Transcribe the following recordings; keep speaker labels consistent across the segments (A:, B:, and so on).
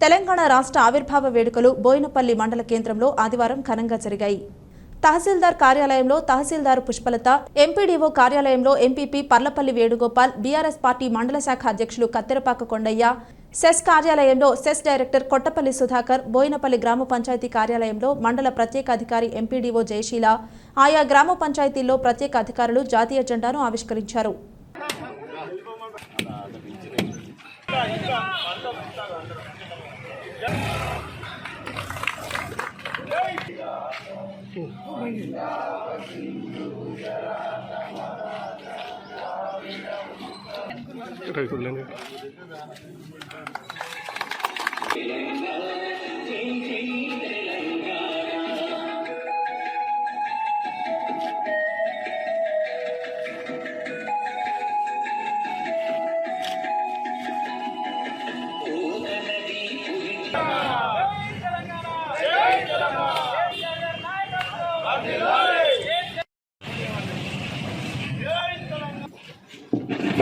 A: తెలంగాణ రాష్ట్ర ఆవిర్భావ వేడుకలు బోయినపల్లి మండల కేంద్రంలో ఆదివారం ఘనంగా జరిగాయి. తహసీల్దార్ కార్యాలయంలో తహసీల్దార్ పుష్పలత, ఎంపీడీఓ కార్యాలయంలో MPP Parlapalli Venugopal, BRS party మండల శాఖ అధ్యక్షులు కత్తెరపాక కొండయ్య, సెస్ కార్యాలయంలో సెస్ డైరెక్టర్ కొట్టపల్లి సుధాకర్, బోయినపల్లి గ్రామ పంచాయతీ కార్యాలయంలో మండల ప్రత్యేక అధికారి ఎంపీడీఓ జయశీల, ఆయా గ్రామ పంచాయతీల్లో ప్రత్యేక అధికారులు జాతీయ జెండాను ఆవిష్కరించారు.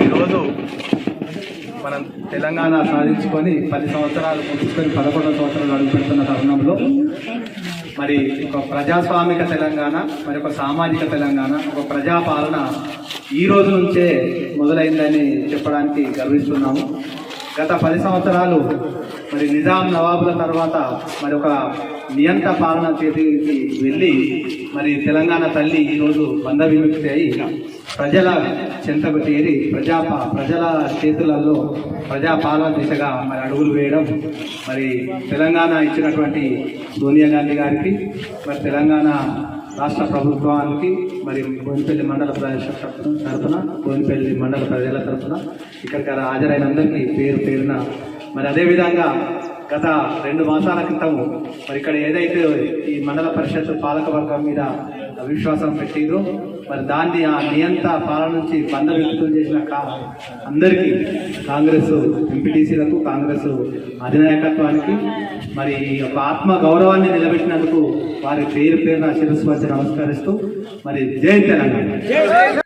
B: ఈరోజు మనం తెలంగాణ సాధించుకొని 10 సంవత్సరాలు ముగించుకొని 11వ సంవత్సరాలు అడుగుపెడుతున్న తరుణంలో మరి ఒక ప్రజాస్వామిక తెలంగాణ, మరి ఒక సామాజిక తెలంగాణ, ఒక ప్రజాపాలన ఈ రోజు నుంచే మొదలైందని చెప్పడానికి గర్విస్తున్నాము. గత 10 సంవత్సరాలు మరి నిజాం నవాబుల తర్వాత మరి ఒక నియంత్ర పాలన చేతికి వెళ్ళి మరి తెలంగాణ తల్లి ఈరోజు బంధ విముక్తి అయి ప్రజల చెంతకు చేరి ప్రజల చేతులలో ప్రజాపాలన దిశగా మరి అడుగులు వేయడం, మరి తెలంగాణ ఇచ్చినటువంటి సోనియా గాంధీ గారికి, మరి తెలంగాణ రాష్ట్ర ప్రభుత్వానికి, మరి బోయినపల్లి మండల ప్రజల తరఫున, బోయినపల్లి మండల ప్రజల తరఫున ఇక్కడికి హాజరైన అందరికీ పేరు పేరున, మరి అదేవిధంగా గత 2 మాసాల క్రితము మరి ఇక్కడ ఏదైతే ఈ మండల పరిషత్ పాలకవర్గం మీద అవిశ్వాసం పెట్టిరో మరి దాన్ని ఆ నియంత్ర పాలన నుంచి బంధ విముక్తం చేసిన అందరికీ, కాంగ్రెస్ ఎంపీటీసీలకు, కాంగ్రెస్ అధినాయకత్వానికి మరి ఒక ఆత్మ గౌరవాన్ని నిలబెట్టినందుకు వారి పేరు పేరున శిరస్సు వచ్చి నమస్కరిస్తూ మరి జై తెలంగాణ.